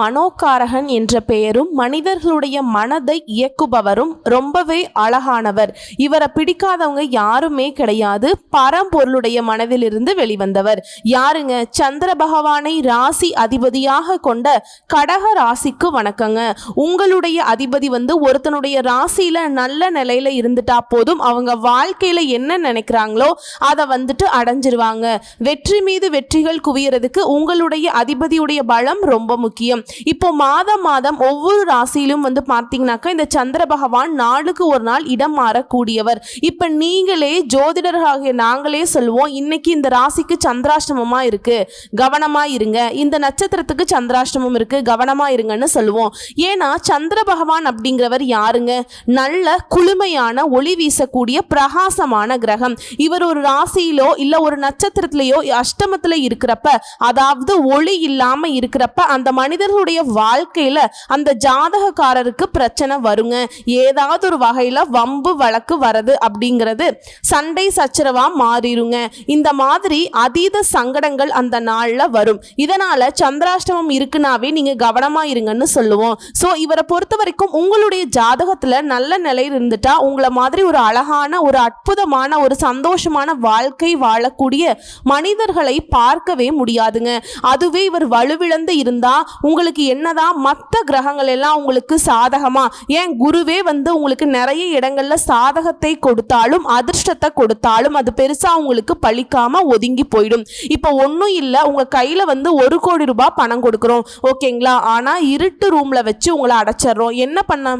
மனோகாரகன் என்ற பெயரும் மனிதர்களுடைய மனதை இயக்குபவரும் ரொம்பவே அழகானவர். இவரை பிடிக்காதவங்க யாருமே கிடையாது. பரம்பொருளுடைய மனதிலிருந்து வெளிவந்தவர். யாருங்க? சந்திர பகவானை ராசி அதிபதியாக கொண்ட கடக ராசிக்கு வணக்கங்க. உங்களுடைய அதிபதி ஒருத்தனுடைய ராசியில நல்ல நிலையில இருந்துட்டா போதும், அவங்க வாழ்க்கையில என்ன நினைக்கிறாங்களோ அதை அடைஞ்சிருவாங்க. வெற்றி மீது வெற்றிகள் குவியறதுக்கு உங்களுடைய அதிபதியுடைய பலம் ரொம்ப முக்கியம். இப்போ மாதம் மாதம் ஒவ்வொரு ராசியிலும் பார்த்தீங்கன்னாக்கா இந்த சந்திர பகவான் நாளுக்கு ஒரு நாள் இடம் மாறக்கூடியவர். இப்ப நீங்களே ஜோதிடர்களாகிய நாங்களே சொல்லுவோம், இன்னைக்கு இந்த ராசிக்கு சந்திராஷ்டமமா இருக்கு, கவனமா இருங்க. இந்த நட்சத்திரத்துக்கு சந்திராஷ்டமம் இருக்கு, கவனமா இருங்கன்னு சொல்லுவோம். ஏன்னா சந்திர பகவான் அப்படிங்கிறவர் யாருங்க? நல்ல குளுமையான ஒளி வீசக்கூடிய பிரகாசமான கிரகம். இவர் ஒரு ராசியிலோ இல்ல ஒரு நட்சத்திரத்திலேயோ அஷ்டமத்துல இருக்கிறப்ப, அதாவது ஒளி இல்லாம இருக்கிறப்ப அந்த மனிதர்களுடைய வாழ்க்கையில அந்த ஜாதகக்காரருக்கு பிரச்சனை வருங்க. ஏதாவது ஒரு வகையில வம்பு வழக்கு வரது அப்படிங்கிறது சண்டை சச்சரவா மாறிடுங்க. இந்த மாதிரி அதீத சங்கடங்கள் அந்த நாள்ல வரும். இதனால சந்திராஷ்டமம் இருக்குனாவே நீங்க கவனமா இருங்கன்னு சொல்லுவோம். சோ இவரை பொறுத்த வரைக்கும் உங்களுடைய ஜாதகத்துல நல்ல நிலையில் இருந்துட்டா உங்களை மாதிரி ஒரு அழகான, ஒரு அற்புதமான, ஒரு சந்தோஷமான வாழ்க்கை வாழக்கூடிய மனிதர்களை பார்க்கவே முடியாதுங்க. அதுவே இவர் வலுவிழந்து இருந்தா உங்களுக்கு என்னதான் மற்ற கிரகங்கள் எல்லாம் உங்களுக்கு சாதகமா, ஏன் குருவே உங்களுக்கு நிறைய இடங்கள்ல சாதகத்தை கொடுத்தாலும் அதிர்ஷ்டத்தை கொடுத்தாலும் அது பெருசா உங்களுக்கு பழிக்காம ஒதுங்கி போயிடும். இப்ப ஒன்னும் இல்ல, உங்க கையில 1 கோடி ரூபாய் பணம் கொடுக்கிறோம், ஓகேங்களா? ஆனா இருட்டு ரூம்ல வச்சு உங்களை அடைச்சிடறோம். என்ன பண்ண?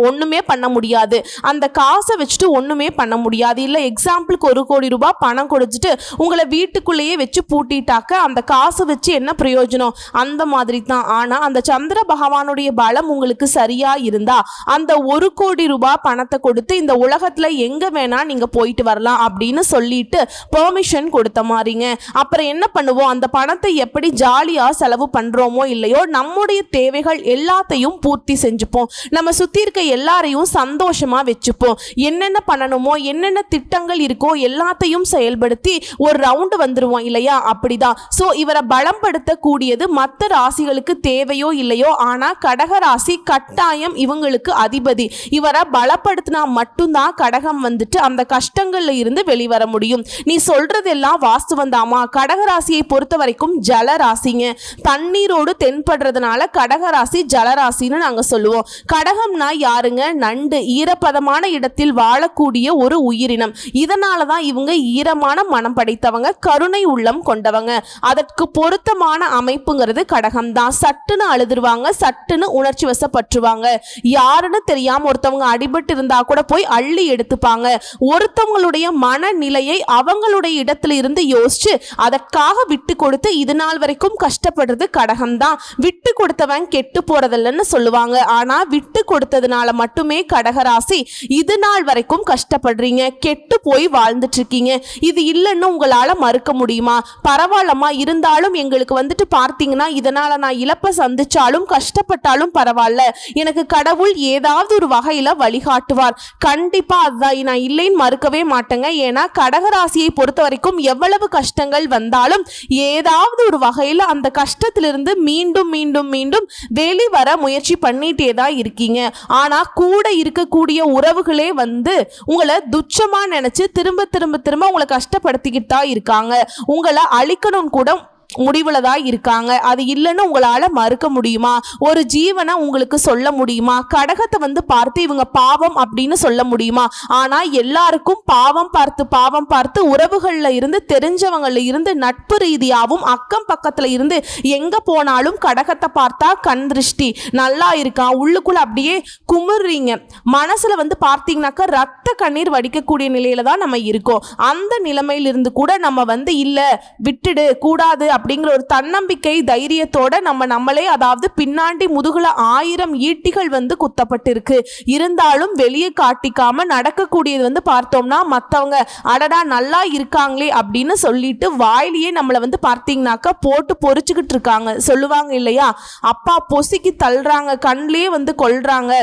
ஒண்ணுமே பண்ண முடியாது. அந்த காசை வச்சுட்டு ஒண்ணுமே பண்ண முடியாது. இல்ல எக்ஸாம்பிளுக்கு 1 கோடி ரூபாய் பணம் கொடுத்துட்டு உங்களை வீட்டுக்குள்ளேயே வச்சு பூட்டிட்டாக்க அந்த காசை வச்சு என்ன பிரயோஜனம்? அந்த மாதிரி தான். ஆனா அந்த சந்திர பகவானுடைய பலம் உங்களுக்கு சரியா இருந்தா அந்த 1 கோடி ரூபாய் பணத்தை கொடுத்து இந்த உலகத்துல எங்க வேணா நீங்க போயிட்டு வரலாம் அப்படின்னு சொல்லிட்டு பெர்மிஷன் கொடுத்த மாதிரிங்க. அப்புறம் என்ன பண்ணுவோம்? அந்த பணத்தை எப்படி ஜாலியா செலவு பண்றோமோ இல்லையோ நம்முடைய தேவைகள் எல்லாத்தையும் பூர்த்தி செஞ்சுப்போம். நம்ம சுத்தி இருக்க எல்லாரையும் சந்தோஷமா வச்சுப்போம். என்னென்ன பண்ணணுமோ, என்னென்ன திட்டங்கள் இருக்கோ எல்லாத்தையும் செயல்படுத்தி ஒரு ரவுண்டு வந்துருவோம் இல்லையா? அப்படிதான். சோ இவரை பலப்படுத்தக்கூடியது மற்ற ராசிகளுக்கு தேவையோ இல்லையோ, ஆனா கடக ராசி கட்டாயம் இவங்களுக்கு அதிபதி. இவரை பலப்படுத்தினா மட்டும்தான் கடகம் அந்த கஷ்டங்கள்ல இருந்து வெளிவர முடியும். நீ சொல்றதெல்லாம் வாஸ்து வந்தாமா? கடகராசியை பொறுத்த வரைக்கும் ஜல ராசிங்க. தண்ணீரோடு தென்படுறதுனால கடகராசி ஜலராசின்னு நாங்க சொல்லுவோம். கடகம்னா யாருங்க? நண்டு. ஈரப்பதமான இடத்தில் வாழக்கூடிய ஒரு உயிரினம். இதனாலதான் இவங்க ஈரமான மனம் படைத்தவங்க, கருணை உள்ளம் கொண்டவங்க. அதற்கு பொருத்தமான அமைப்புங்கிறது கடகம் தான். சட்டுன்னு அழுதுருவாங்க, சட்டுன்னு உணர்ச்சி வசப்பற்றுவாங்க. யாருன்னு தெரியாம ஒருத்தவங்க அடிபட்டு இருந்தா கூட போய் அள்ளி எடுத்துப்பாங்க. ஒருத்தவங்களுடைய மனநிலையை அவங்களுடைய இடத்துல இருந்து யோசிச்சு அதற்காக விட்டு கொடுத்து இது நாள் வரைக்கும் கஷ்டப்படுறது கடகம் தான். விட்டு கொடுத்தவன் கெட்டு போறதில்லைன்னு சொல்லுவாங்க. ஆனா விட்டு கொடுத்ததுனால மட்டுமே கடகராசி இது நாள் வரைக்கும் கஷ்டப்படுறீங்க, கெட்டு போய் வாழ்ந்துட்டு இருக்கீங்க. இது இல்லைன்னு உங்களால மறுக்க முடியுமா? பரவாயில்லமா, இருந்தாலும் எங்களுக்கு பார்த்தீங்கன்னா இதனால நான் இழப்ப சந்திச்சாலும் கஷ்டப்பட்டாலும் பரவாயில்ல, எனக்கு கடவுள் ஏதாவது ஒரு வகையில வழிகாட்டுவார். கண்டிப்பா அதுதான், நான் இல்லைன்னு மறுக்கவே மாட்டேங்க. ஏன்னா கடகராசியை பொறுத்த வரைக்கும் எவ்வளவு கஷ்டங்கள் வந்தாலும் ஏதாவது ஒரு வகையில அந்த கஷ்டத்திலிருந்து மீண்டும் மீண்டும் மீண்டும் வெளிவர முயற்சி பண்ணிட்டே தான் இருக்கீங்க. ஆனா கூட இருக்கக்கூடிய உறவுகளே உங்களை துச்சமா நினைச்சு திரும்ப திரும்ப திரும்ப உங்களை கஷ்டப்படுத்திக்கிட்டு தான் இருக்காங்க. உங்களை அழிக்கணும் கூட முடிவுல தான் இருக்காங்க. அது இல்லைன்னு உங்களால மறுக்க முடியுமா? ஒரு ஜீவனை உங்களுக்கு சொல்ல முடியுமா? கடகத்தை பார்த்து இவங்க பாவம் அப்படின்னு சொல்ல முடியுமா? ஆனா எல்லாருக்கும் பாவம் பார்த்து உறவுகள்ல இருந்து, தெரிஞ்சவங்கள்ல இருந்து, நட்பு ரீதியாகவும் அக்கம் பக்கத்துல இருந்து எங்க போனாலும் கடகத்தை பார்த்தா கண் திருஷ்டி, நல்லா இருக்கா, உள்ளுக்குள்ள அப்படியே குமுறீங்க. மனசுல பார்த்தீங்கன்னாக்கா ரத்த கண்ணீர் வடிக்கக்கூடிய நிலையில தான் நம்ம இருக்கோம். அந்த நிலைமையில இருந்து கூட நம்ம இல்ல விட்டுடு கூடாது அப்படிங்கிற ஒரு தன்னம்பிக்கை தைரியத்தோட நம்மளே, அதாவது பின்னாண்டி முதுகுல 1000 ஈட்டிகள் குத்தப்பட்டு இருக்கு. இருந்தாலும் வெளியே காட்டிக்காம நடக்கக்கூடியது பார்த்தோம்னா மற்றவங்க அடடா நல்லா இருக்காங்களே அப்படின்னு சொல்லிட்டு வாயிலேயே நம்மளை பார்த்தீங்கன்னாக்கா போட்டு பொறிச்சுக்கிட்டு இருக்காங்க. சொல்லுவாங்க இல்லையா, அப்பா பொசிக்கு தள்ளுறாங்க, கண்ணிலேயே கொல்றாங்க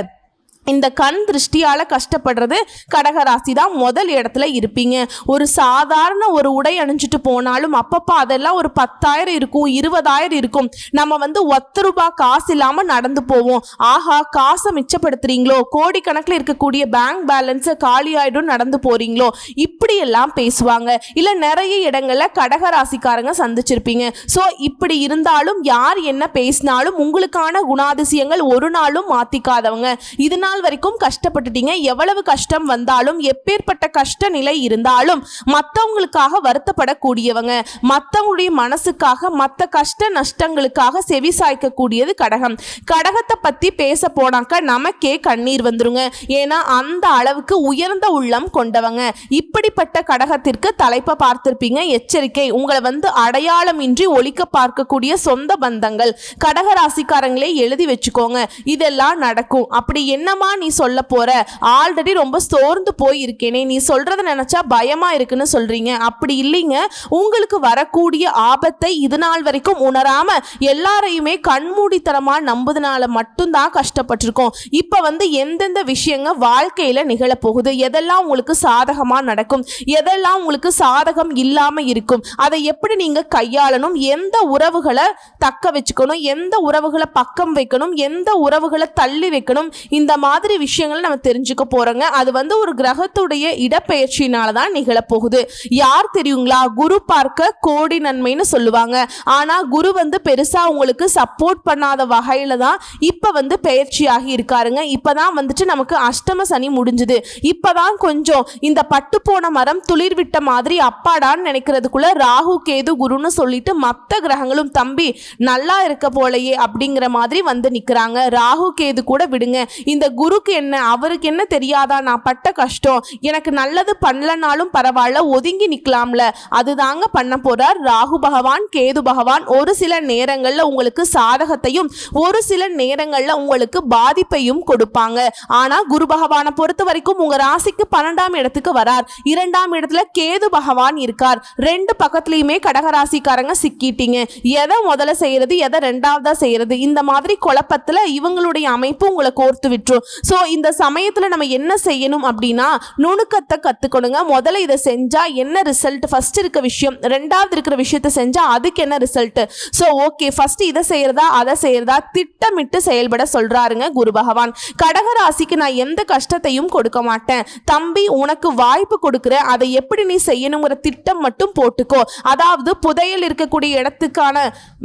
இந்த கண் திருஷ்டியால கஷ்டப்படுறது கடகராசி தான் முதல் இடத்துல இருப்பீங்க. ஒரு சாதாரண ஒரு உடை அணிஞ்சிட்டு போனாலும் அப்பப்பா அதெல்லாம் ஒரு 10,000 இருக்கும், 20,000 இருக்கும். நம்ம ₹1 காசு இல்லாம நடந்து போவோம். ஆஹா, காசை மிச்சப்படுத்துறீங்களோ, கோடிக்கணக்கில் இருக்கக்கூடிய பேங்க் பேலன்ஸை காலி ஆயிடும் நடந்து போறீங்களோ, இப்படி எல்லாம் பேசுவாங்க. இல்ல நிறைய இடங்கள்ல கடகராசிக்காரங்க சந்திச்சிருப்பீங்க. ஸோ இப்படி இருந்தாலும் யார் என்ன பேசினாலும் உங்களுக்கான குணாதிசயங்கள் ஒரு நாளும் மாத்திக்காதவங்க. இதனால வரைக்கும் கஷ்டப்பட்டுட்டீங்க. எவ்வளவு கஷ்டம் வந்தாலும், எப்பேற்பட்ட கஷ்ட நிலை இருந்தாலும் மற்றவங்களுக்காக வருத்தப்படக்கூடியவங்க, மற்றவங்களுடைய மனசுக்காக, மற்ற கஷ்ட நஷ்டங்களுக்காக செவி சாய்க்கக்கூடியது கடகம். கடகத்தை பத்தி பேச போனாக்க நமக்கே கண்ணீர் வந்துருங்க. ஏன்னா அந்த அளவுக்கு உயர்ந்த உள்ளம் கொண்டவங்க. இப்படிப்பட்ட கடகத்திற்கு தலைப்பை பார்த்திருப்பீங்க. எச்சரிக்கை, உங்களை அடையாளம் இன்றி ஒழிக்க பார்க்கக்கூடிய சொந்த பந்தங்கள். கடகராசிக்காரங்களே எழுதி வச்சுக்கோங்க, இதெல்லாம் நடக்கும். அப்படி என்னமா நீ சொல்ல போற, ஆல்ரெடி ரொம்ப சோர்ந்து போய் இருக்கேனே, நீ சொல்றத நினைச்சா பயமா இருக்குன்னு சொல்றீங்க. அப்படி இல்லைங்க, உங்களுக்கு வரக்கூடிய ஆபத்தை இது நாள் வரைக்கும் உணராம எல்லாரையுமே கண்மூடித்தனமா நம்புதனால மட்டும்தான் கஷ்டப்பட்டிருக்கோம். இப்ப எந்தெந்த விஷயங்க வாழ்க்கையில நிகழப்போகுது, எதெல்லாம் உங்களுக்கு சாதகமா நடக்கும், எதெல்லாம் உங்களுக்கு சாதகம் இல்லாம இருக்கும், அதை எப்படி நீங்க கையாளணும், எந்த உறவுகளை தக்க வச்சுக்கணும், எந்த உறவுகளை பக்கம் வைக்கணும், எந்த உறவுகளை தள்ளி வைக்கணும், இந்த மாதிரி விஷயங்களை நம்ம தெரிஞ்சுக்க போறோங்க. அது ஒரு கிரகத்துடைய இடப்பெயர்ச்சியினால தான் நிகழப்போகுது. யார் தெரியுங்களா? குரு பார்க்க கோடி நன்மைன்னு சொல்லுவாங்க. ஆனா குரு பெருசா உங்களுக்கு சப்போர்ட் பண்ணாத வகையில தான் இப்ப பெயர்ச்சியாகி இருக்காருங்க. இப்பதான் நமக்கு அஷ்டம சனி முடிஞ்சது. இப்பதான் கொஞ்சம் இந்த பட்டு போன மரம் துளிர் விட்ட மாதிரி அப்பாடான்னு நினைக்கிறதுக்குள்ள ராகு கேது குருன்னு சொல்லிட்டு மற்ற கிரகங்களும் தம்பி நல்லா இருக்க போலையே அப்படிங்கிற மாதிரி நிக்கிறாங்க. ராகு கேது கூட விடுங்க, இந்த குருக்கு என்ன, அவருக்கு என்ன தெரியாதா நான் பட்ட கஷ்டம், எனக்கு நல்லது பண்ணலனாலும் பரவாயில்ல, ஒதுங்கி நிக்கலாம்ல, அதுதாங்க பண்ண போறார் ராகு பகவான். கேது பகவான் ஒரு சில நேரங்கள்ல உங்களுக்கு சாதகத்தையும் ஒரு சில நேரங்கள்ல உங்களுக்கு பாதிப்பையும் கொடுப்பாங்க. ஆனா குரு பகவானை பொறுத்த வரைக்கும் உங்க ராசிக்கு 12ஆம் இடத்துக்கு வரார். 2ஆம் இடத்துல கேது பகவான் இருக்கார். ரெண்டு பக்கத்துலயுமே கடகராசிக்காரங்க சிக்கிட்டீங்க. எதை முதல்ல செய்யறது, எதை ரெண்டாவதா செய்யறது, இந்த மாதிரி குழப்பத்துல இவங்களுடைய அமைப்பு உங்களை கோர்த்து விட்டுரும். ஸோ இந்த சமயத்தில் நம்ம என்ன செய்யணும் அப்படின்னா, நுணுக்கத்தை கற்றுக்கணுங்க. முதல்ல இதை செஞ்சால் என்ன ரிசல்ட், ஃபர்ஸ்ட் இருக்க விஷயம், ரெண்டாவது இருக்கிற விஷயத்தை செஞ்சால் அதுக்கு என்ன ரிசல்ட். ஸோ ஓகே, ஃபர்ஸ்ட் இதை செய்யறதா அதை செய்யறதா திட்டமிட்டு செயல்பட சொல்றாருங்க குரு பகவான். கடகராசிக்கு நான் எந்த கஷ்டத்தையும் கொடுக்க மாட்டேன் தம்பி, உனக்கு வாய்ப்பு கொடுக்குறேன், அதை எப்படி நீ செய்யணுங்கிற திட்டம் மட்டும் போட்டுக்கோ. அதாவது புதையல் இருக்கக்கூடிய இடத்துக்கான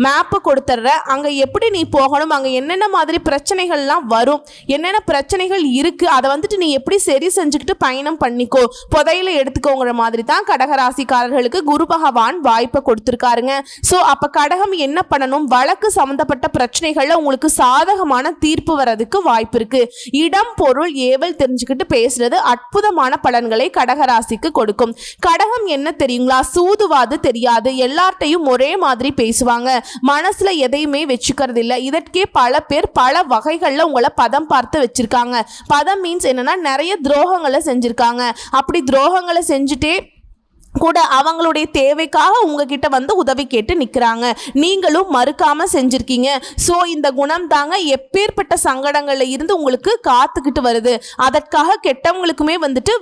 மேப்பை கொடுத்துட்ற, அங்கே எப்படி நீ போகணும், அங்கே என்னென்ன மாதிரி பிரச்சனைகள்லாம் வரும், என்னென்ன பிரச்சனைகள் இருக்கு, அதை நீ எப்படி சரி செஞ்சுக்கிட்டு பயணம் பண்ணிக்கோ, புதையில எடுத்துக்கோங்கிற மாதிரி தான் கடகராசிக்காரர்களுக்கு குரு பகவான் வாய்ப்பை கொடுத்திருக்காருங்க. சோ அப்ப கடகம் என்ன பண்ணணும், வழக்கு சம்பந்தப்பட்ட பிரச்சனைகள்ல உங்களுக்கு சாதகமான தீர்ப்பு வரதுக்கு வாய்ப்பு இருக்கு. இடம் பொருள் ஏவல் தெரிஞ்சுக்கிட்டு பேசுறது அற்புதமான பலன்களை கடகராசிக்கு கொடுக்கும். கடகம் என்ன தெரியுங்களா, சூதுவாது தெரியாது, எல்லார்ட்டையும் ஒரே மாதிரி பேசுவாங்க, மனசுல எதையுமே வச்சுக்கிறது இல்லை. இதற்கே பல பேர் பல வகைகள்ல உங்களை பதம் பார்த்து வச்சிருக்காங்க. பதம் மீன்ஸ் என்னன்னா நிறைய துரோகங்களை செஞ்சிருக்காங்க. அப்படி துரோகங்களை செஞ்சுட்டே கூட அவங்களுடைய தேவைக்காக உங்ககிட்ட உதவி கேட்டு நிற்கிறாங்க. நீங்களும் மறுக்காம செஞ்சிருக்கீங்க. ஸோ இந்த குணம் தாங்க எப்பேற்பட்ட சங்கடங்கள்ல இருந்து உங்களுக்கு காத்துக்கிட்டு வருது. அதற்காக கெட்டவங்களுக்குமே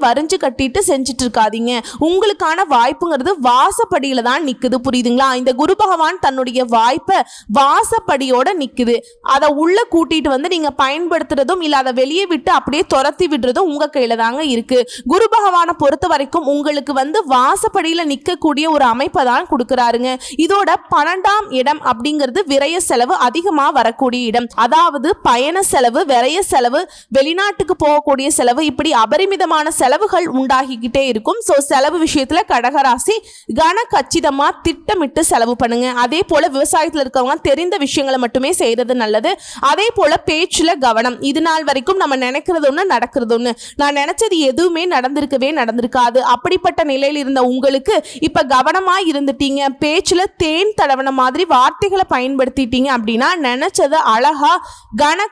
வரிஞ்சு கட்டிட்டு செஞ்சுட்டு இருக்காதீங்க. உங்களுக்கான வாய்ப்புங்கிறது வாசப்படியில தான் நிக்குது, புரியுதுங்களா? இந்த குரு பகவான் தன்னுடைய வாய்ப்பை வாசப்படியோட நிக்குது. அதை உள்ள கூட்டிட்டு நீங்க பயன்படுத்துறதும் இல்ல அதை வெளியே விட்டு அப்படியே துரத்தி விடுறதும் உங்க கையில தாங்க இருக்கு. குரு பகவானை பொறுத்த வரைக்கும் உங்களுக்கு வாசப்படியில நிற்கக்கூடிய ஒரு அமைப்பை தான் கொடுக்கிறாருங்க. இதோட 12ஆம் இடம் அப்படிங்கிறது விரய செலவு அதிகமா வரக்கூடிய இடம். அதாவது பயண செலவு, விரய செலவு, வெளிநாட்டுக்கு போகக்கூடிய செலவு, இப்படி அபரிமிதமான செலவுகள் உண்டாகிக்கிட்டே இருக்கும். ஸோ செலவு விஷயத்துல கடகராசி கச்சிதமா திட்டமிட்டு செலவு பண்ணுங்க. அதே போல விவசாயத்தில் இருக்கவங்க தெரிந்த விஷயங்களை மட்டுமே செய்யறது நல்லது. அதே போல பேச்சுல கவனம். இது நாள் வரைக்கும் நம்ம நினைக்கிறது ஒண்ணு நடக்கிறது ஒண்ணு. நான் நினைச்சது எதுவுமே நடந்திருக்காது. அப்படிப்பட்ட நிலையில் இருந்த உங்களுக்கு இப்ப கவனமா இருந்துட்டீங்க, பேச்சுல தேன் தடவன மாதிரி வார்த்தைகளை பயன்படுத்திட்டீங்க அப்படின்னா நினைச்சதை அழகா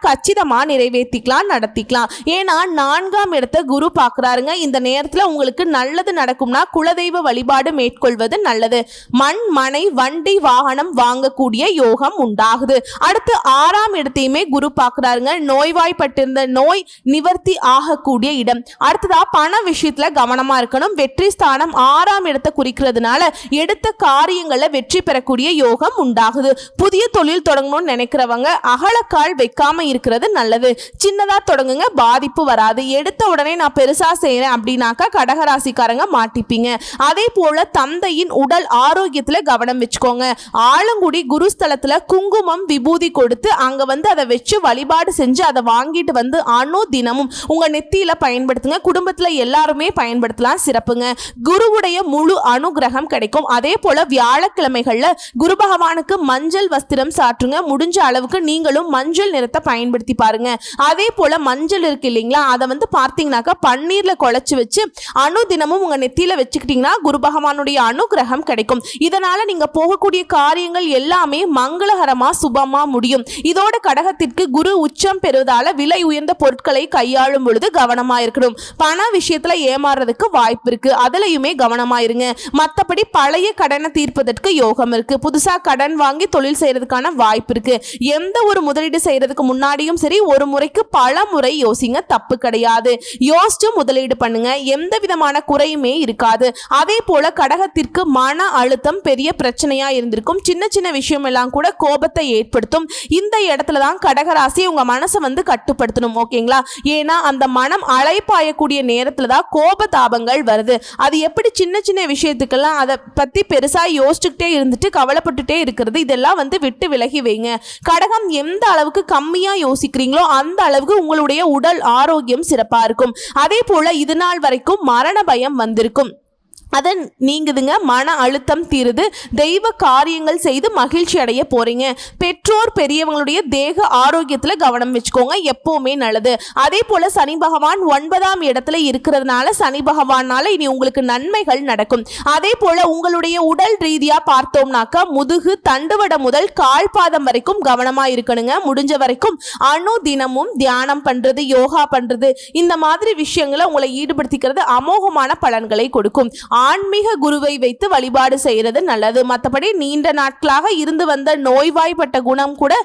கச்சிதமா நிறைவேற்றிக்கலாம், நடத்திக்கலாம். ஏன்னா 4ஆம் இடத்தை குரு பார்க்கறாருங்க. இந்த நேரத்துல உங்களுக்கு நல்லது நடக்கும்னா குலதெய்வ வழிபாடு மேற்கொள்வது நல்லது. மண், மனை, வண்டி, வாகனம் வாங்கக்கூடிய யோகம் உண்டாகுது. அடுத்து 6ஆம் இடத்தையுமே குரு பார்க்கறாருங்க. நோய்வாய்ப்பட்டிருந்த நோய் நிவர்த்தி ஆகக்கூடிய இடம். அடுத்ததா பண விஷயத்துல கவனமா இருக்கணும். வெற்றி ஸ்தானம் 6ஆம் இடத்தை குறிக்கிறதுனால எடுத்த காரியங்கள்ல வெற்றி பெறக்கூடிய யோகம் உண்டாகுது. புதிய தொழில் தொடங்கணும்னு நினைக்கிறவங்க அகலக்கால் வைக்காம இருக்கிறது நல்லது. சின்னதா தொடங்குங்க, பாதிப்பு வராது. எடுத்த உடனே நான் பெருசா செய்யறேன் அப்படின்னாக்கா கடகராசிக்காரங்க மாட்டிப்பீங்க. அதே போல தந்தையின் உடல் ஆரோக்கியத்துல கவனம் வச்சுக்கோங்க. ஆலங்குடி குருஸ்தலத்துல குங்குமம் விபூதி கொடுத்து அங்க அதை வச்சு வழிபாடு செஞ்சு அதை வாங்கிட்டு தினமும் உங்க நெத்தியில பயன்படுத்துங்க. குடும்பத்துல எல்லாருமே பயன்படுத்தலாம், சிறப்புங்க. குருவுடைய முழு அனுகிரகம் கிடைக்கும். அதே போல வியாழக்கிழமைகள்ல குரு பகவானுக்கு மஞ்சள் வஸ்திரம் சாற்றுங்க. முடிஞ்ச அளவுக்கு நீங்களும் மஞ்சள் நிறத்தை பயன்படுத்தி பாருங்க. அதே போல மஞ்சள் இருக்கு இல்லைங்களா, அதை பார்த்தீங்கன்னாக்கா பன்னீர்ல குழைச்சு வச்சு தினமும் உங்க நெத்தியில வச்சுக்கிட்டீங்கன்னா குரு பகவானுடைய அனுகிரகம் கிடைக்கும். இதனால நீங்க போகக்கூடிய காரியங்கள் எல்லாமே மங்களகரமா சுபமா முடியும். இதோட கடகத்திற்கு குரு உச்சம் பெறுவதால விலை உயர்ந்த பொருட்களை கையாளும் பொழுது கவனமா இருக்கணும். பண விஷயத்துல ஏமாறுறதுக்கு வாய்ப்பு இருக்கு, அதுலயுமே கவனமா இருங்க. மற்றபடி பழைய கடனை தீர்ப்பதற்கு யோகம் இருக்கு. புதுசா கடன் வாங்கி தொழில் செய்யறதுக்கான வாய்ப்பு இருக்கு. எந்த ஒரு முதலீடு செய்யறதுக்கு முன்னாடியும் சரி ஒரு முறைக்கு பல முறை யோசிங்க, தப்பு கிடையாது. யோசிச்சு முதலீடு பண்ணுங்க, எந்த விதமான குறையுமே இருக்காது. அதே போல கடகத்திற்கு மன அழுத்தம் பெரிய பிரச்சனையா இருந்திருக்கும். சின்ன சின்ன விஷயம் எல்லாம் கூட கோபத்தை ஏற்படுத்தும். இந்த இடத்துல தான் கடகராசி உங்க மனசை கட்டுப்படுத்தணும், ஓகேங்களா? ஏன்னா அந்த மனம் அலைப்பாயக்கூடிய நேரத்துல தான் கோபதாபங்கள் வருது. அது எப்படி சின்ன சின்ன விஷயத்துக்கெல்லாம் அதை பத்தி பெருசா யோசிச்சுக்கிட்டே இருந்துட்டு கவலைப்பட்டுட்டே இருக்கிறது, இதெல்லாம் விட்டு விலகி வைங்க. கடகம் எந்த அளவுக்கு கம்மியா யோசிக்கிறீங்களோ அந்த அளவுக்கு உங்களுடைய உடல் ஆரோக்கியம் சிறப்பா இருக்கும். அதே போல இது நாள் வரைக்கும் மரண பயம் வந்திருக்கும், அதை நீங்குதுங்க. மன அழுத்தம் தீருது. தெய்வ காரியங்கள் செய்து மகிழ்ச்சி அடைய போறீங்க. பெற்றோர் பெரியவங்களுடைய தேக ஆரோக்கியத்துல கவனம் வச்சுக்கோங்க, எப்பவுமே நல்லது. அதே போல சனி பகவான் 9ஆம் இடத்துல இருக்கிறதுனால சனி பகவானால இனி உங்களுக்கு நன்மைகள் நடக்கும். அதே போல உங்களுடைய உடல் ரீதியா பார்த்தோம்னாக்கா முதுகு தண்டுவட முதல் கால்பாதம் வரைக்கும் கவனமா இருக்கணுங்க. முடிஞ்ச வரைக்கும் தினமும் தியானம் பண்றது, யோகா பண்றது, இந்த மாதிரி விஷயங்களை உங்களை ஈடுபடுத்திக்கிறது அமோகமான பலன்களை கொடுக்கும். ஆன்மீக குருவை வைத்து வழிபாடு செய்யறது நல்லது. மற்றபடி நீண்ட நாட்களாக இருந்து வந்த நோய்வாய்ப்பட்ட குணம் கூட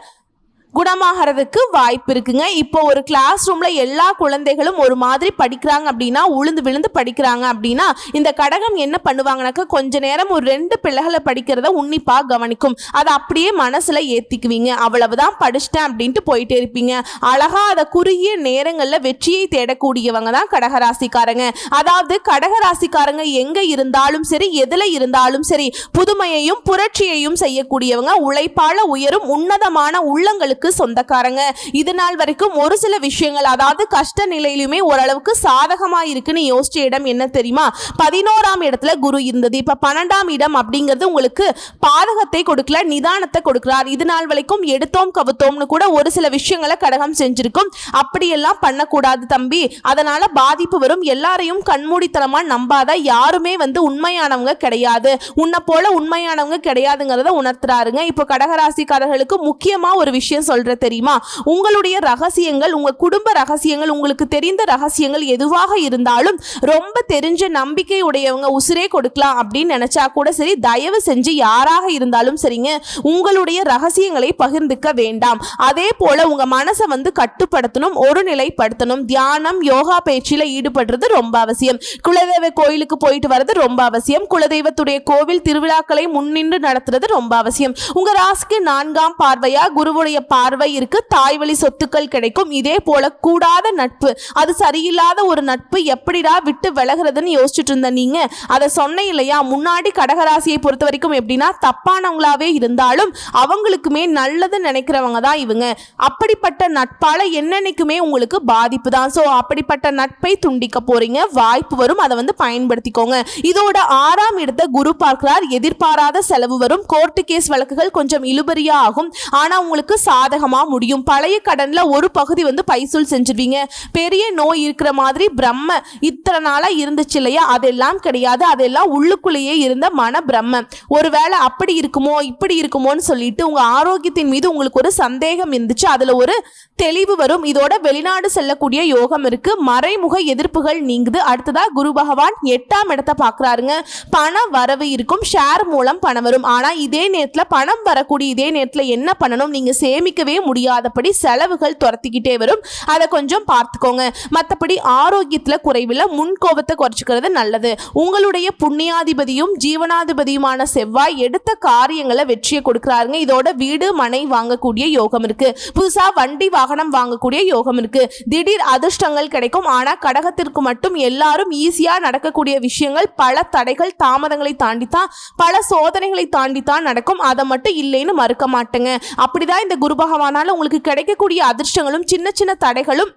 குணமாகிறதுக்கு வாய்ப்பு இருக்குங்க. இப்போ ஒரு கிளாஸ் ரூம்ல எல்லா குழந்தைகளும் ஒரு மாதிரி படிக்கிறாங்க அப்படின்னா, உளுந்து விழுந்து படிக்கிறாங்க அப்படின்னா, இந்த கடகம் என்ன பண்ணுவாங்கனாக்கா கொஞ்ச நேரம் ஒரு 2 பிள்ளைகளை படிக்கிறத உன்னிப்பா கவனிக்கும். அதை அப்படியே மனசுல ஏத்திக்குவீங்க. அவ்வளவுதான், படிச்சிட்டேன் அப்படின்ட்டு போயிட்டே இருப்பீங்க. அழகா அதை குறுகிய நேரங்கள்ல வெற்றியை தேடக்கூடியவங்க தான் கடகராசிக்காரங்க. அதாவது கடகராசிக்காரங்க எங்க இருந்தாலும் சரி, எதுல இருந்தாலும் சரி, புதுமையையும் புரட்சியையும் செய்யக்கூடியவங்க, உழைப்பால உயரும் உன்னதமான உள்ளங்களுக்கு சொந்தக்காரங்க. இது நாள் வரைக்கும் ஒரு சில விஷயங்கள், அதாவது கஷ்ட நிலையிலுமே ஓரளவுக்கு சாதகமா இருக்குன்னு யோசிச்ச இடம் என்ன தெரியுமா? 11ஆம் இடத்துல குரு இருந்தது. இப்ப 12ஆம் இடம் அப்படிங்கிறது உங்களுக்கு பாதகத்தை கொடுக்கல, நிதானத்தை கொடுக்கிறார். இது நாள் வரைக்கும் எடுத்தோம் கவுத்தோம்னு கூட ஒரு சில விஷயங்களை கடகம் செஞ்சிருக்கும். அப்படியெல்லாம் பண்ணக்கூடாது தம்பி, அதனால பாதிப்பு வரும். எல்லாரையும் கண்மூடித்தனமா நம்பாத, யாருமே உண்மையானவங்க கிடையாது, உன்னை போல உண்மையானவங்க கிடையாதுங்கிறத உணர்த்துறாருங்க. இப்போ கடகராசிக்காரர்களுக்கு முக்கியமா ஒரு விஷயம் சொல்ற தெரியுமா? உங்களுடைய ரகசியங்கள், உங்க குடும்ப ரகசியங்கள், உங்களுக்கு தெரிந்த ரகசியங்கள் எதுவாக இருந்தாலும் ரொம்ப தெரிஞ்ச நம்பிக்கை உடையவங்க உசிரே கொடுக்கலாம் அப்படின்னு நினைச்சா கூட சரி, தயவு செஞ்சு யாராக இருந்தாலும் சரிங்க உங்களுடைய ரகசியங்களை பகிர்ந்துக்க வேண்டாம். அதே போல உங்க மனசை கட்டுப்படுத்தணும், ஒரு நிலைப்படுத்தணும். தியானம் யோகா பயிற்சியில ஈடுபடுறது ரொம்ப அவசியம். குலதெய்வ கோயிலுக்கு போயிட்டு வர்றது ரொம்ப அவசியம். குலதெய்வத்துடைய கோவில் திருவிழாக்களை முன்னின்று நடத்துறது ரொம்ப அவசியம். உங்க ராசிக்கு 4ஆம் பார்வையா குருவுடைய பார்வை இருக்கு. தாய் வழி சொத்துக்கள் கிடைக்கும். இதே போல கூடாத நட்பு, அது சரியில்லாத ஒரு நட்பு எப்படிடா விட்டு விலகிறதுன்னு யோசிச்சுட்டு இருந்த நீங்க அதை சொன்ன இல்லையா? முன்னாடி கடகராசியை பொறுத்த வரைக்கும் எப்படின்னா, தப்பானவங்களாவே இருந்தாலும் அவங்களுக்குமே நல்லது நினைக்கிறவங்க தான் இவங்க. அப்படிப்பட்ட நட்பால என்னன்னைக்குமே உங்களுக்கு பாதிப்பு தான். ஸோ அப்படிப்பட்ட நட்பை துண்டிக்க போறீங்க, வாய்ப்பு வரும், அதை பயன்படுத்திக்கோங்க. இதோட 6ஆம் இடத்தை குரு பார்க்கிறார். எதிர்பாராத செலவு வரும். கோர்ட்டு கேஸ் வழக்குகள் கொஞ்சம் இழுபறியா ஆகும். ஆனா உங்களுக்கு சாதகமா முடியும். பழைய கடன்ல ஒரு பகுதி பைசூல் செஞ்சிருவீங்க. பெரிய நோய் இருக்கிற மாதிரி பிரம்ம இத்தனை நாளா இருந்துச்சு இல்லையா, அதெல்லாம் கிடையாது. அதெல்லாம் உள்ளுக்குள்ளேயே இருந்த மன பிரம்ம. ஒருவேளை அப்படி இருக்குமோ இப்படி இருக்குமோன்னு சொல்லிட்டு உங்க ஆரோக்கியத்தின் மீது உங்களுக்கு ஒரு சந்தேகம் இருந்துச்சு, அதுல ஒரு தெளிவு வரும். இதோட வெளிநாடு செல்லக்கூடிய யோகம் இருக்கு. மறைமுக எதிர்ப்புகள் நீங்குது. அடுத்ததா குரு பகவான் 8ஆம் இடத்தை பார்க்கறாருங்க. பண வரவு இருக்கும். ஷேர் மூலம் பணம் வரும். ஆனா இதே நேரத்துல பணம் வரக்கூடிய இதே நேரத்துல என்ன பண்ணணும், நீங்க சேமிக்கவே முடியாதபடி செலவுகள் துரத்திக்கிட்டே வரும். அதை கொஞ்சம் பார்த்துக்கோங்க. மற்றபடி ஆரோக்கியத்துல குறைவில் முன்கோபத்தை குறைச்சிக்கிறது நல்லது. உங்களுடைய புண்ணியாதிபதியும் ஜீவனாதிபதியுமான செவ்வாய் எடுத்த காரியங்களை வெற்றியை கொடுக்கிறாருங்க. இதோட வீடு மனை வாங்கக்கூடிய யோகம் இருக்கு. புதுசா வண்டி வாகனம் வாங்கக்கூடிய யோகம் இருக்கு. திடீர் அதிர்ஷ்டங்கள் கிடைக்கும். ஆனா கடகத்திற்கு மட்டும் எல்லாரும் ஈஸியா நடக்கக்கூடிய விஷயங்கள் பல தடைகள் தாமதங்களை தாண்டித்தான், பல சோதனைகளை தாண்டித்தான் நடக்கும். அதை மட்டும் இல்லைன்னு மறுக்க மாட்டேங்க. அப்படிதான் இந்த குரு பகவானால உங்களுக்கு கிடைக்கக்கூடிய அதிர்ஷ்டங்களும் சின்ன சின்ன தடைகளும்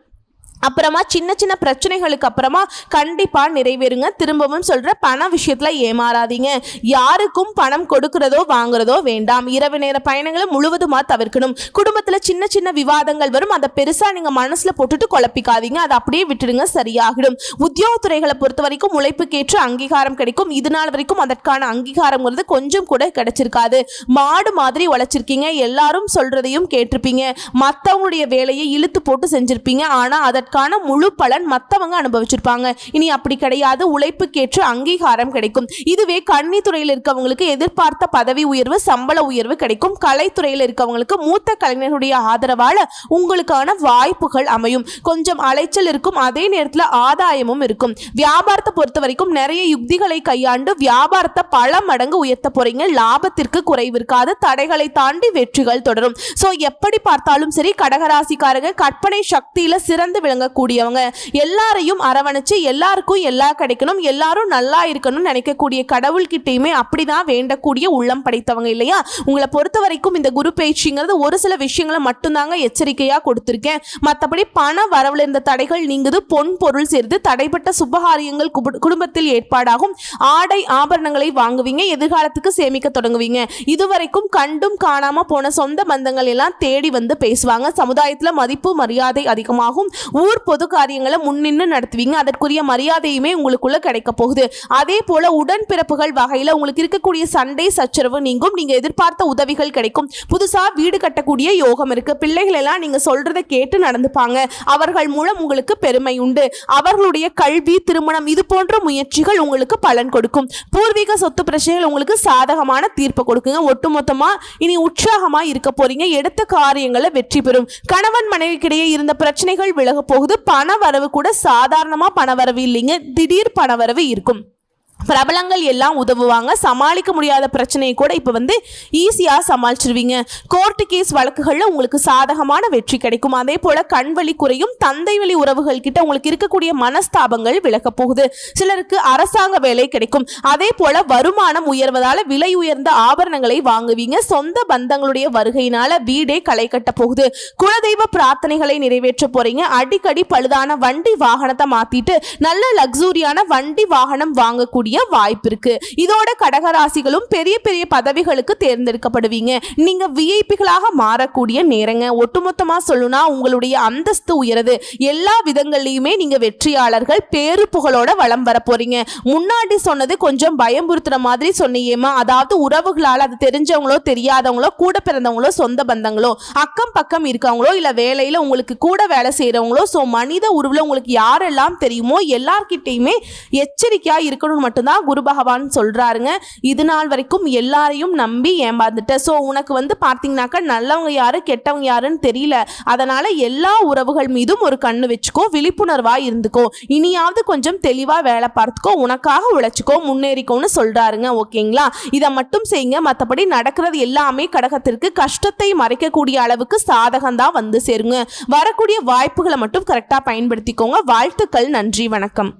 அப்புறமா சின்ன சின்ன பிரச்சனைகளுக்கு அப்புறமா கண்டிப்பா நிறைவேறுங்க. திரும்பவும் சொல்ற, பண விஷயத்துல ஏமாறாதீங்க. யாருக்கும் பணம் கொடுக்கிறதோ வாங்குறதோ வேண்டாம். இரவு நேர பயணங்களை முழுவதுமா தவிர்க்கணும். குடும்பத்துல சின்ன சின்ன விவாதங்கள் வரும். அதை பெருசா நீங்க மனசுல போட்டுட்டு குழப்பிக்காதீங்க. அதை அப்படியே விட்டுடுங்க, சரியாகிடும். உத்தியோகத்துறைகளை பொறுத்த வரைக்கும் உழைப்புக்கேற்ற அங்கீகாரம் கிடைக்கும். இது நாள் வரைக்கும் அதற்கான அங்கீகாரம்ங்கிறது கொஞ்சம் கூட கிடைச்சிருக்காது. மாடு மாதிரி உழைச்சிருக்கீங்க. எல்லாரும் சொல்றதையும் கேட்டிருப்பீங்க. மற்றவங்களுடைய வேலையை இழுத்து போட்டு செஞ்சிருப்பீங்க. ஆனா அதற்கு முழு பலன் மத்தவங்க அனுபவிச்சிருப்பாங்க. இனி அப்படி கிடையாது. உழைப்புக்கேற்ற அங்கீகாரம் கிடைக்கும். இதுவே கன்னி துறையில் இருக்கவங்களுக்கு எதிர்பார்த்த பதவி உயர்வு, சம்பள உயர்வு கிடைக்கும். கலைத்துறையில் இருக்கவங்களுக்கு மூத்த கலைஞர்களுடைய ஆதரவால உங்களுக்கான வாய்ப்புகள் அமையும். கொஞ்சம் அலைச்சல் இருக்கும். அதே நேரத்தில் ஆதாயமும் இருக்கும். வியாபாரத்தை பொறுத்த வரைக்கும் நிறைய யுக்திகளை கையாண்டு வியாபாரத்தை பல மடங்கு உயர்த்த போறீங்க. லாபத்திற்கு குறைவு இருக்காது. தடைகளை தாண்டி வெற்றிகள் தொடரும். சோ எப்படி பார்த்தாலும் சரி, கடகராசிக்காரங்க கற்பனை சக்தியில சிறந்து விளங்க கூடியவங்க. எல்லாரையும் அரவணைச்சு எல்லாருக்கும் எல்லாம் கிடைக்கணும், எல்லாரும் நல்லா இருக்கணும்னு நினைக்கக்கூடிய கடவுள்கிட்டையுமே அப்படிதான் வேண்டக்கூடிய உள்ளம் படைத்தவங்க இல்லையா. உங்களை பொறுத்த வரைக்கும் இந்த குரு பயிற்சிங்கிறது ஒரு சில விஷயங்களை மட்டும்தாங்க எச்சரிக்கையா கொடுத்திருக்கேன். மற்றபடி பண வரவுல இருந்த தடைகள் நீங்குது. பொன் பொருள் சேர்ந்து தடைப்பட்ட சுபகாரியங்கள் குடும்பத்தில் ஏற்பாடாகும். ஆடை ஆபரணங்களை வாங்குவீங்க. எதிர்காலத்துக்கு சேமிக்க தொடங்குவீங்க. இதுவரைக்கும் கண்டும் காணாம போன சொந்த பந்தங்கள் எல்லாம் தேடி வந்து பேசுவாங்க. சமுதாயத்துல மதிப்பு மரியாதை அதிகமாகும். ஊர் பொது காரியங்களை முன்னின்று நடத்துவீங்க. அதற்குரிய மரியாதையுமே உங்களுக்குள்ள கிடைக்க போகுது. அதே போல உடன்பிறப்புகள் வகையில உங்களுக்கு இருக்கக்கூடிய சண்டை சச்சரவு நீங்கும். நீங்க எதிர்பார்த்த உதவிகள் கிடைக்கும். புதுசா வீடு கட்டக்கூடிய யோகம் இருக்கு. பிள்ளைகள் எல்லாம் நீங்க சொல்றதை கேட்டு நடந்துப்பாங்க. அவர்கள் மூலம் உங்களுக்கு பெருமை உண்டு. அவர்களுடைய கல்வி, திருமணம் இது போன்ற முயற்சிகள் உங்களுக்கு பலன் கொடுக்கும். பூர்வீக சொத்து பிரச்சனைகள் உங்களுக்கு சாதகமான தீர்ப்பு கொடுக்குங்க. ஒட்டுமொத்தமா இனி உற்சாகமா இருக்க போறீங்க. எடுத்த காரியங்களை வெற்றி பெறும். கணவன் மனைவிக்கிடையே இருந்த பிரச்சனைகள் விலக போகுது. பண வரவு கூட சாதாரணமா பண வரவு இல்லைங்க, திடீர் பண வரவு இருக்கும். பிரபலங்கள் எல்லாம் உதவுவாங்க. சமாளிக்க முடியாத பிரச்சனையை கூட இப்போ ஈஸியாக சமாளிச்சிருவீங்க. கோர்ட்டு கேஸ் வழக்குகளில் உங்களுக்கு சாதகமான வெற்றி கிடைக்கும். அதே போல் கண்வழி குறையும். தந்தை வழி உறவுகள் கிட்ட உங்களுக்கு இருக்கக்கூடிய மனஸ்தாபங்கள் விலக போகுது. சிலருக்கு அரசாங்க வேலை கிடைக்கும். அதே போல் வருமானம் உயர்வதால் விலை உயர்ந்த ஆபரணங்களை வாங்குவீங்க. சொந்த பந்தங்களுடைய வருகையினால வீடே களை கட்ட போகுது. குலதெய்வ பிரார்த்தனைகளை நிறைவேற்ற போறீங்க. அடிக்கடி பழுதான வண்டி வாகனத்தை மாத்திட்டு நல்ல லக்ஸூரியான வண்டி வாகனம் வாங்கக்கூடிய வாய்ப்பு இருக்கு. இதோட கடகராசிகளும் பெரிய பெரிய பதவிகளுக்கு தேர்ந்தெடுக்கப்படுவீங்க. நீங்க விஐபிகளாக மாறக்கூடிய நேரங்க. ஒட்டுமொத்தமா சொல்லணும்னா உங்களுடைய அந்தஸ்து உயருது. எல்லா விதங்கள்லயுமே நீங்க வெற்றியாளர்கள், பேரு புகழோட வளம் வர போறீங்க. முன்னாடி சொன்னது கொஞ்சம் பயமுறுத்துற மாதிரி சொன்னீங்கம்மா. அதாவது உறவுகளால், அது தெரிஞ்சவங்களோ தெரியாதவங்களோ, கூட பிறந்தவங்களோ, சொந்த பந்தங்களோ, அக்கம் பக்கம் இருக்கவங்களோ, இல்ல வேலையில உங்களுக்கு கூட வேலை செய்யறவங்களோ, சோ மனித உருவுல உங்களுக்கு யாரெல்லாம் தெரியுமோ எல்லார்கிட்டையுமே எச்சரிக்கையா இருக்கணும் மட்டும் தான் குரு பகவான் சொல்றாருங்க. இது நாள் வரைக்கும் எல்லாரையும் நம்பி ஏமாந்துட்ட. சோ உனக்கு பார்த்தீங்கன்னாக்கா நல்லவங்க யாரு கெட்டவங்க யாருன்னு தெரியல. அதனால எல்லா உறவுகள் மீதும் ஒரு கண்ணு வச்சுக்கோ, விழிப்புணர்வா இருந்துக்கோ. இனியாவது கொஞ்சம் தெளிவா வேலை பார்த்துக்கோ, உனக்காக உழைச்சிக்கோ, முன்னேறிக்கோன்னு சொல்றாருங்க. ஓகேங்களா? இதை மட்டும் செய்யுங்க. மற்றபடி நடக்கிறது எல்லாமே கடகத்திற்கு கஷ்டத்தை மறைக்கக்கூடிய அளவுக்கு சாதகம் தான் வந்து சேருங்க. வரக்கூடிய வாய்ப்புகளை மட்டும் கரெக்டா பயன்படுத்திக்கோங்க. வாழ்த்துக்கள். நன்றி. வணக்கம்.